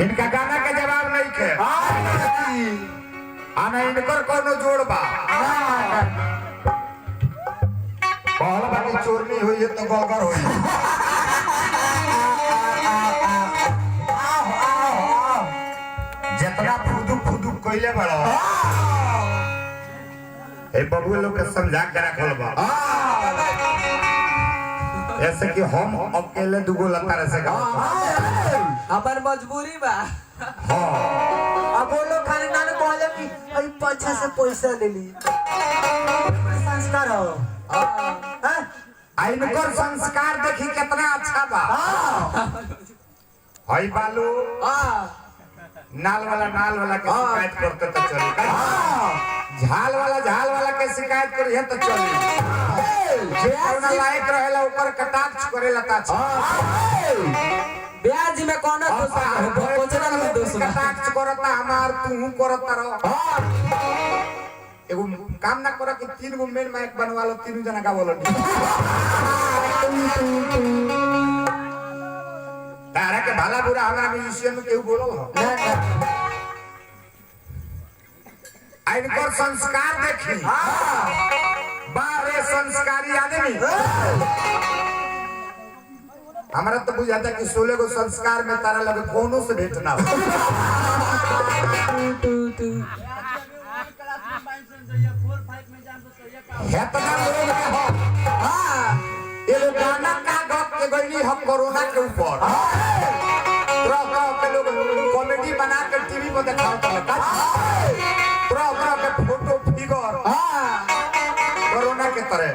इनका गाना के जवाब नहीं थे आना इनकर कोनो जोड़ बा पहला बाकी चोरनी हुई है तो गलगर हुई जितना फुदुक फुदुक कोइले बड़ा ए बबू लोग के समझा के रखल बा ऐसे कि हम अकेले दुगो लता से हमार मजबूरी बा हां अब वो लोग खाली ना कहले कि अई पछा से पैसा देली संस्कार हो हैं इनकर संस्कार देखी कितना अच्छा बा हई बालू नाल वाला के शिकायत करते तो चली झाल वाला के शिकायत करिए तो चली जे कोना लायक रहेला ऊपर कटाक्ष करेला ता ब्याज में कोना दोष कोचना में दोष कटाक्ष करता हमार तू करता रहो एगो काम ना करो कि 3 गो मेन माइक बनवा लो 3 जना गावलो तारा के भला बुरा हमरा म्यूजिशियन में केहू बोलो इनकर संस्कार देखी बारे संस्कारी आदमी हमरा तो बुझाता कि 16 गो संस्कार में तारा लगे कोनो से भेंट ना हो हेतना लोग हो ये लोग गाना का गप के गईली हम कोरोना के ऊपर तरह के लोग कॉमेडी बना के टीवी पर दिखाते हैं तरह के फोटो फिगर कोरोना के तरह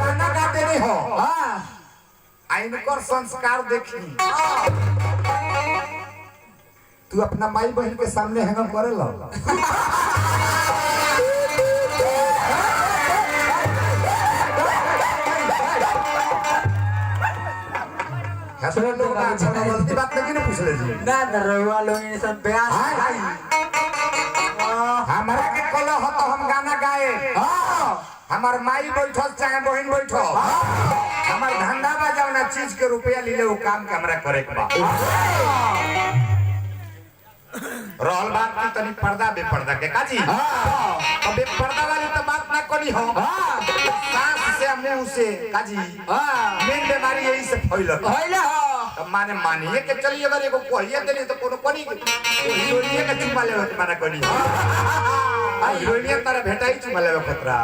गाना गाते नहीं हो इनकर संस्कार देखी तू अपना माई बहन के सामने हैंगम करे लो हसरे लोग गलती बात नहीं ना पूछ ले जी ना रवा लोग इन सब ब्याज हमारा के कलो हो तो हम गाना गाए हमार माई बैठल चाहे बहन बैठो हमार धंधा बजाओ ना चीज के रुपया ले वो काम के हमरा करे के बा रहल बात की तनी पर्दा बेपर्दा के काजी अब बेपर्दा वाली तो बात ना करी हो सांस से मुंह से काजी मेन बीमारी यही से फैलत होइला हो अब माने मानिए के चलिए अगर एगो कोहिया देली तो कोनो कोनी हीरोइनिया के चुमा लेवे के माना कोनी आ हीरोइनिया तारा भेटाई चुमा लेवे खतरा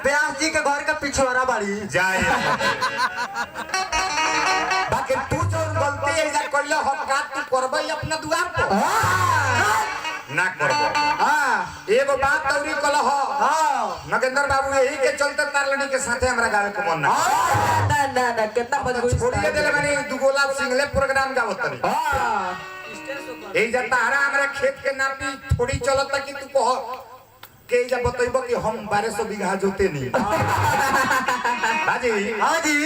ब्याज जी के घर का पिछवाड़ा बाड़ी जाए बाकी तू जो गलती ऐसा कइलो हम का तू करबई अपना द्वार पर ना करबो एगो बात तौरी कलो हो नगेंद्र बाबू यही के चलते तारलनी के साथे हमरा गावे के मन ना ना कितना मजबूरी छोड़िए देले माने दुगोला सिंगले प्रोग्राम गावत तनी ए जता हरा हमरा खेत के नापी थोड़ी चलता कि तू कह के जा बतइबो कि हम 1200 बीघा जोते नहीं हाजी हाजी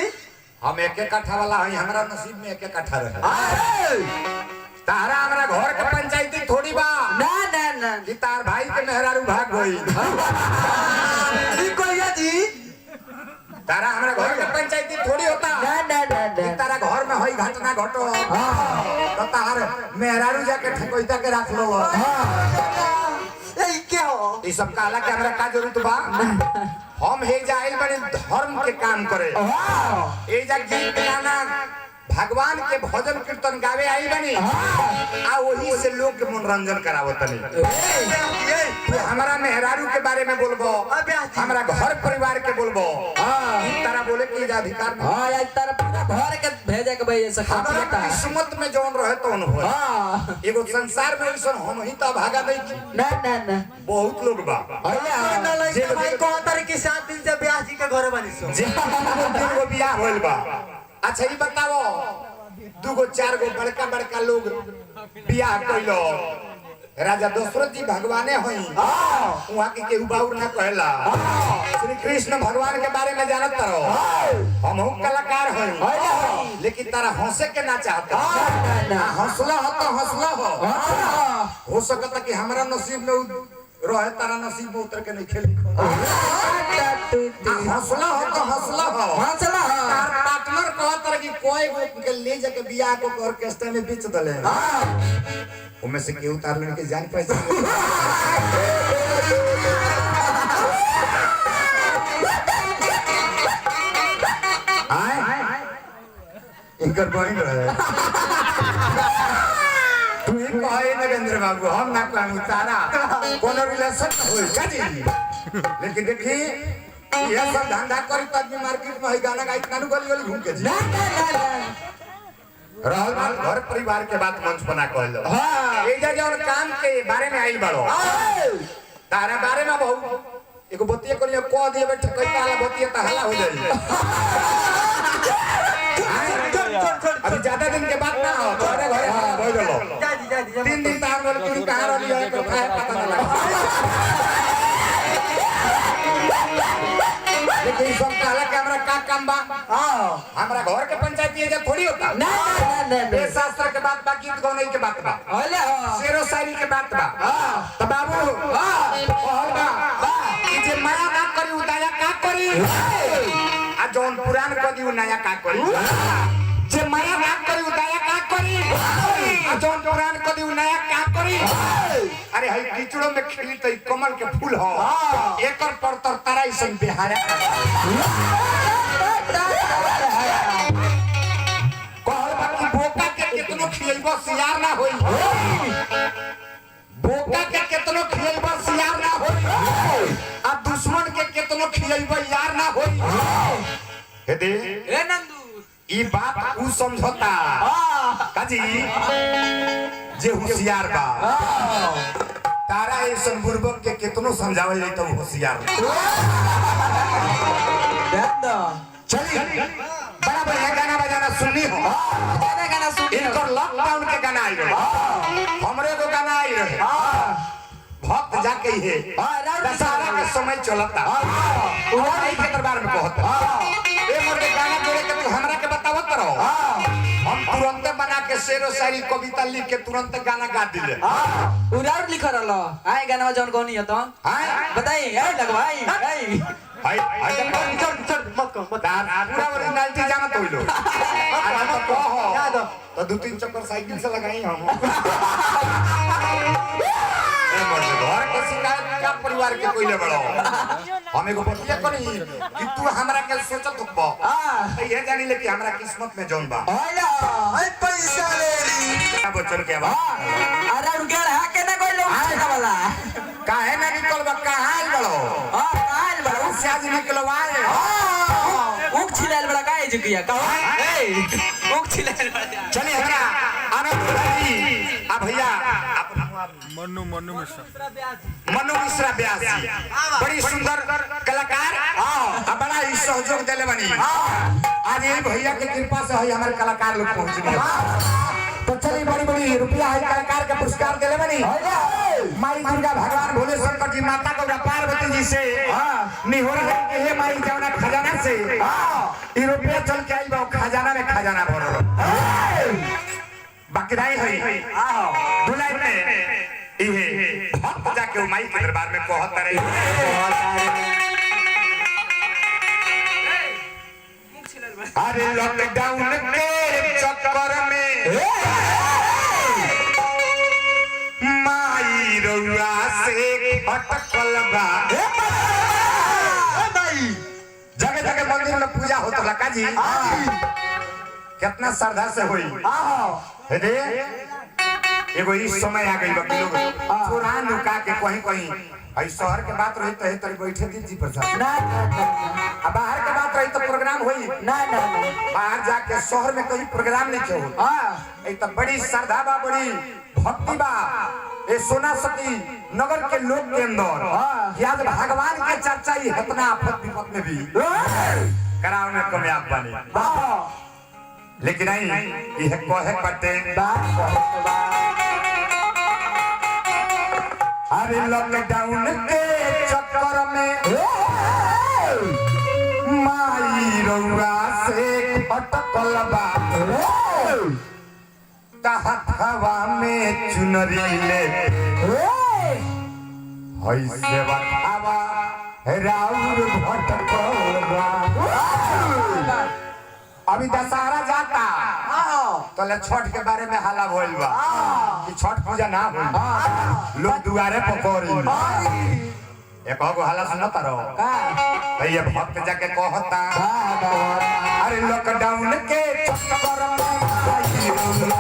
हम एक कट्ठा वाला हई हमरा नसीब में एक कट्ठा रहे तारा हमरा घर के पंचायती थोड़ी बा ना ना ना कि तार भाई के मेहरारू भाग गई ई कोइया जी तारा हमरा घर के पंचायती थोड़ी होता ना ना ना कि तारा घर में हई घटना घटो तो तार मेहरारू जाके ठकोइता के रख लो ए क्या हो ई सब काला के हमरा का जरूरत बा हम हे जाइल बड़े धर्म के काम करे ए जा गीत गाना भगवान के भजन कीर्तन गावे आई बनी आ वही से लोग के मनोरंजन करावत तनी तू हमारा मेहरारू के बारे में बोलबो हमारा घर परिवार के बोलबो तारा बोले के जा अधिकार नहीं हां यार तारा पूरा घर के भेजे के भाई ऐसा हमारा खाता किस्मत में जौन रहे तो न हो एगो संसार में ऐसा हम ही तो भागा नहीं ना ना ना बहुत लोग बा जे भाई को अंतर के 7 दिन से ब्याज जी के घर बनी सो जे को बियाह होइल बा अच्छा ये बताओ 2 गो 4 गो बड़का बड़का लोग बियाह कइलो राजा दशरथ जी भगवाने हई वहां के केहू बाउर ना कहला श्री कृष्ण भगवान के बारे में जानत रहो हम कलाकार हई लेकिन तारा हंसे के ना चाहता हंसला हो तो हंसला हो सकता कि हमारा नसीब में रहे तारा नसीब में उतर के नहीं खेली हंसला हो तो हंसला हो चला पार्टनर कहत रही कोई के ले जाके बियाह को ऑर्केस्ट्रा में बेच दले उनमें से केहू तार लेने के जान पैसा आए इनकर बहन रहे तू ही कहे नरेंद्र बाबू हम ना कहूँ तारा कोनो रिलेशन होई का जी लेकिन देखी ये सब धंधा करी तो आदमी मार्केट में ही गाना गाई कानू गली गली घूम के जी रहल बात घर परिवार के बात मंच बना कहल हां ए जा जौन काम के बारे में आइल बाड़ो तारा बारे में बहुत एगो बतिया करियो कह दिए बैठ कई ताला बतिया त हल्ला हो जाई अभी ज्यादा दिन के बाद ना हो घरे घरे हां बोल लो जा 3 दिन तार बोल तू कहां रही है तो खाए पता ना लगा लेकिन सब काला कैमरा का काम बा हां हमरा घर के पंचायत ये थोड़ी होता ना ये शास्त्र के बात बा गीत गौने के बात बा होले शेरो शायरी के बात बा हां तो बाबू कहल बा कि जे माया ना करी उदाया का करी आ जौन पुरान कदी उ नया का करी जे माया ना करी उदाया का करी आ जौन पुरान कदी उ नया का करी अरे हई कीचड़ों में खिली त कमल के फूल हो एकर पर तर तराई सन बिहारा कहल बा कि बोका के कितनो खियैबो सियार ना होई बोका के कितनो खियैबो सियार ना होई आ दुश्मन के कितनो खियैबो यार ना होई हे दे ए नंदू ई बात उ समझता काजी जे होशियार बा तारा ऐसन बुर्बक के कितनो समझावल जाई तो होशियार चली बड़ा बढ़िया गाना बजाना सुननी हो गाना सुन इनकर लॉकडाउन के गाना आई रहे हमरे को गाना आई रहे भक्त जाके ही है दशहरा के समय चलता उन्हीं के दरबार में कहता ए मोरे गाना जोड़े के तू हमरा के बतावत रहो हम तुरंत बना के शेरो शायरी कविता लिख के तुरंत गाना गा दिले उरार लिख रहलो आए गाना जौन कोनी है तो बताई ए लगवाई हाय मत पूरा ओरिजिनलिटी जानत होइलो आ तो कहो तो 2-3 चक्कर साइकिल से लगाई हम घर के शिकायत का परिवार के कोई ले बड़ो हम एगो बतिया करी कि तू हमरा के सोचत हो ये जानी ले कि हमरा किस्मत में जौन बा ओए पैसा ले ली क्या बचन के बा अरे रुके रहा के ना कोई लोग आए वाला काहे ना निकल बा कहां आइल बड़ो आइल बड़ा उ साज निकलवाए उक छिलाल बड़ा काहे जुकिया कहो ए उक छिलाल बड़ा चलिए हमरा आनंद भाई आ भैया मन्नू मिश्रा व्यास जी बड़ी सुंदर कलाकार आ बड़ा ही सहयोग देले बनी आज ये भैया के कृपा से हमारे कलाकार लोग पहुंच गए तो चलिए बड़ी बड़ी रुपया है कलाकार का पुरस्कार देले बनी माई दुर्गा भगवान भोले शंकर जी माता गौरा पार्वती जी से निहोरा है कि हे माई जवना खजाना से ई रुपया चल के आई बा खजाना में खजाना भरल बाकी नहीं है दुलाई में इहे भक्त जाके माई के दरबार में कहत रहे अरे लॉकडाउन के चक्कर में माई रउआ से अटकल बा जगह जगह मंदिर में पूजा होता लका जी कितना श्रद्धा से हुई रे एगो इस समय आ गई बाकी लोग चोरा नुका के कहीं कहीं आई शहर के बात रही तो तरी बैठे दी जी प्रसाद ना अब बाहर के बात रही तो प्रोग्राम हुई ना बाहर जाके शहर में कोई प्रोग्राम नहीं क्यों एक तो बड़ी श्रद्धा बा बड़ी भक्ति बा ये सोना सती नगर के लोग के अंदर आज भगवान के चर्चा ही इतना आफत विपत में भी कराव में कामयाब बने लेकिन नहीं यह कहे पड़ते अरे लॉकडाउन के चक्कर में माई रउआ से अटकल बा हवा में चुनरी ले हई से बतावा राउर भटकल बा अभी दशहरा जाता तो ले छठ के बारे में हाला भइल बा कि छठ पूजा ना हो लोग दुआरे पर पड़ी एक गो हाला सुनता रहो भैया भक्त जाके कहता अरे लॉकडाउन के चक्कर में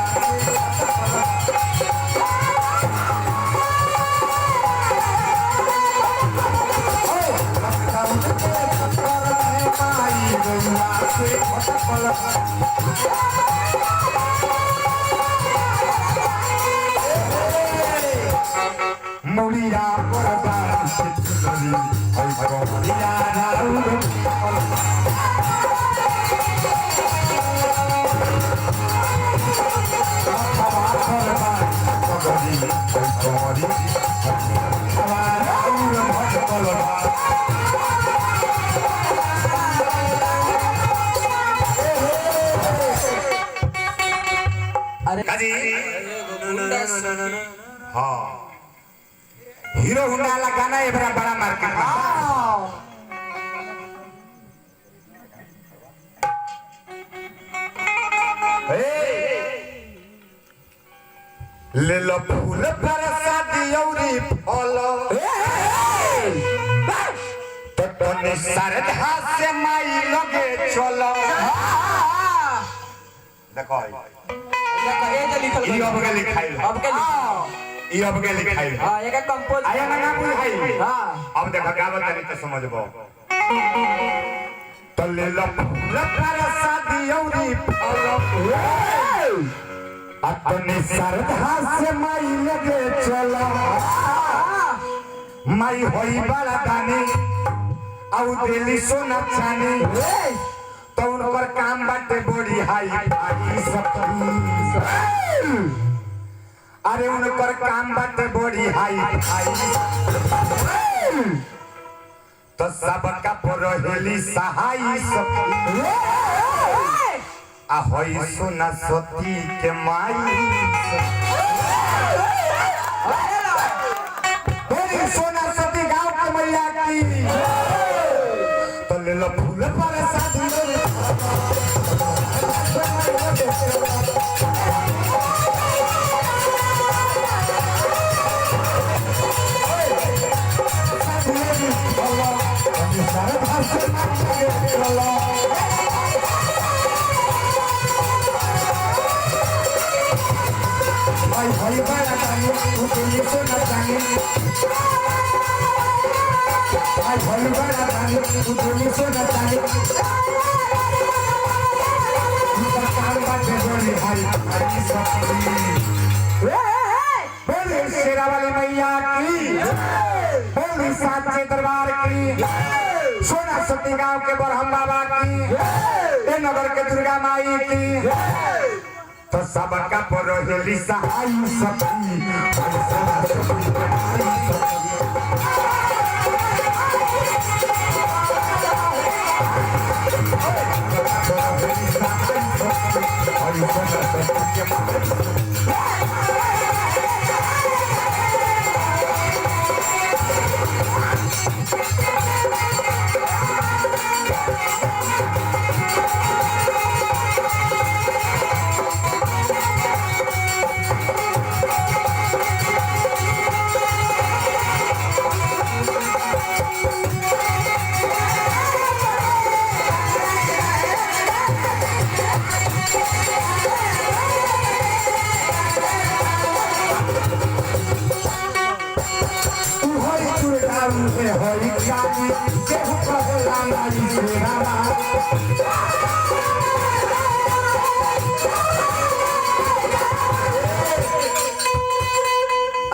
मुड़िया परदान से चली आई भगवानिया राउर अरे हाँ हीरो होंडा वाला गाना ये बड़ा बड़ा मार्केट में ले लो फूल प्रसादी औरी फल तने सरधा से माई लगे चलो देखो ये अब के लिखाई अब के ये अब के लिखाई हां ये का कंपोज आया ना बुझाई हां अब देखो गावत नहीं तो समझबो तो ले लो फूल प्रसादी औरी फल अपने सरधा से माई लगे चलो माई होई बड़ा दानी आउ दिल्ली सोना चानी तो उन पर काम बाटे बड़ी हाई भाई सब अरे उन पर काम बाटे बड़ी हाई भाई तो सबका परहेली सहाई सब आ होई सोना सती के माई होई सोना सती गांव के मैया की तो ले लो फूल पर साधु भाई बड़ा जानी तू दिल्ली से न जानी भाई बड़ा जानी तू दिल्ली से न जानी सरकार बाटे बड़ी भाई भाई सब बोले शेरा वाली मैया की बोली साचे दरबार की सोना सती गांव के बरहम बाबा की ए नगर के दुर्गा माई की तो सबका परहेली सहाई सती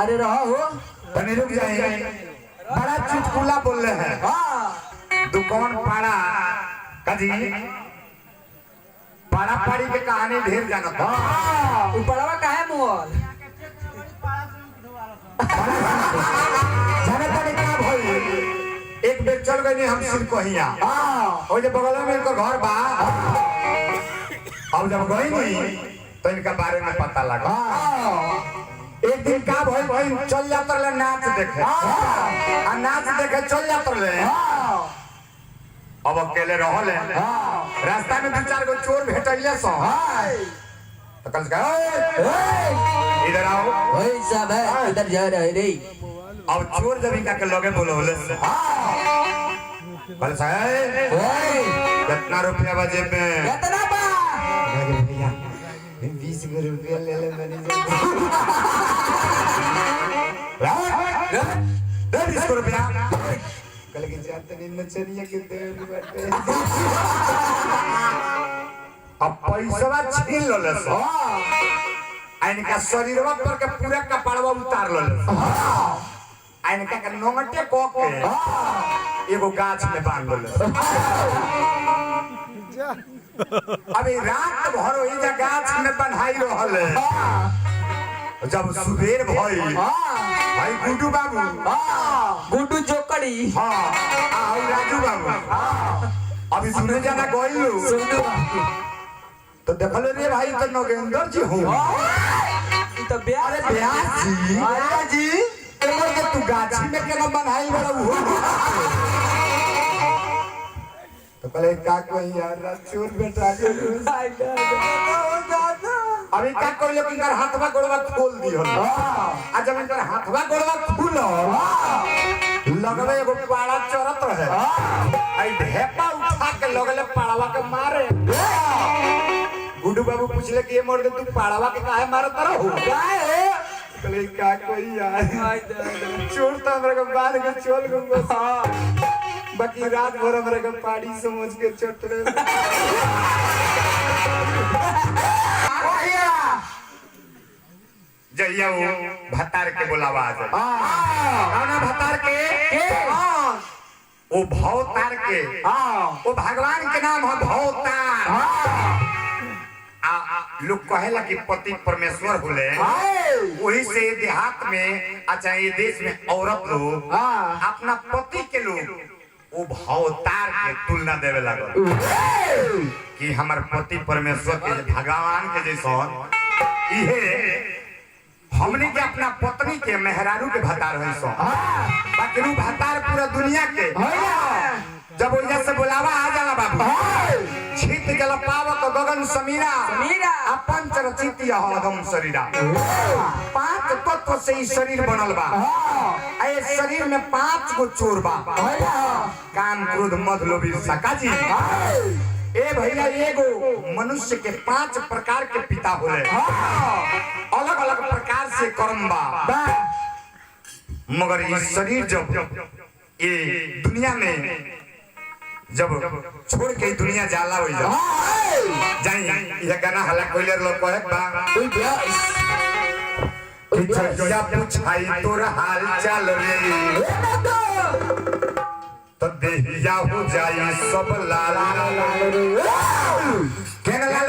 अरे रहो बने रुक जाए बड़ा चुटकुला बोल रहे हैं हां दुकान पाड़ा कजी पाड़ा पाड़ी के कहानी ढेर जाना था ऊपरवा काहे मुअल जाने तने का भई एक बेर चल गई हम सिर कहिया ओ जे बगल में इनका घर बा अब जब गई नहीं तो इनका बारे में पता लगा एक दिन का भई चल जात रहे नाच देखे आ नाच देखे चल जात रहे अब अकेले रहले रास्ता में 2-4 गो चोर भेटैले सो तो कल का इधर आओ ओए सब है इधर जा रहा है रे अब चोर जब इनका के लगे बोलोले कल साहब ओए कितना रुपया बजे पे कितना बा भैया 20 रुपया ले ले मैंने दे 20 रुपया कल के जाते नहीं नचनिया के दे बैठे अब पैसा छीन लोले सो इनका शरीरवा पर के पूरा कपड़वा उतार लोले इनका के नोंगटे को के एगो गाछ में बांध लोले अभी रात भर ओही जा गाछ में बन्हाई रहल है जब सुबेर भई भाई गुड्डू बाबू गुड्डू जोकड़ी हां आ राजू बाबू अभी सुने जाना गइलू सुनो तो देखल रे भाई तो नगेंद्र जी हो ई तो ब्याह अरे ब्याह जी आया जी एमर के तू गाछी में केना बन्हाई बड़ा हो तो पहले का कोई यार चोर बेटा के अभी का कोई लोग इनकर हाथवा गोड़वा खोल दियो आ जब इनकर हाथवा गोड़वा खुलो लगले एगो पाड़ा चरत रहे आई ढेपा उठा के लगले पाड़वा के मारे गुड्डू बाबू पूछले कि ये मोर दे तू पाड़वा के काहे मारत रहो काहे कहले का कोई यार चोर तो हमरा के बांध के चोल गो बस बाकी रात भर हमरा के पाड़ी समझ के चटरे जइया वो भतार के बुलावा आ जाए कौन भतार के ओ भवतार के ओ भगवान के नाम है भवतार लोग कहेला कि पति परमेश्वर होले वही से देहात में अच्छा ये देश में औरत लोग अपना पति के लोग वो भवतार के तुलना देवे लागल कि हमार पति परमेश्वर के भगवान के जैसन इहे हमने के अपना पत्नी के मेहरारू के भतार है सो बाकी रू भतार पूरा दुनिया के जब वजह से बुलावा आ जाला बाबू छित जल पावक गगन समीरा अपन चरचित हदम शरीरा 5 तत्व से ही शरीर बनल बा ए शरीर में 5 गो चोर बा काम क्रोध मद लोभ ईर्ष्या काजी ए भैया एगो मनुष्य के 5 प्रकार के पिता होले अलग अलग प्रकार से कर्म बा मगर ये शरीर जब ये दुनिया में जब छोड़ के दुनिया जाला हो जाई ये गाना हला कोइले लोग कहे बा कि जब पूछाई तोर हाल चाल रे तो देहिया हो जाई सब लाल केना लाल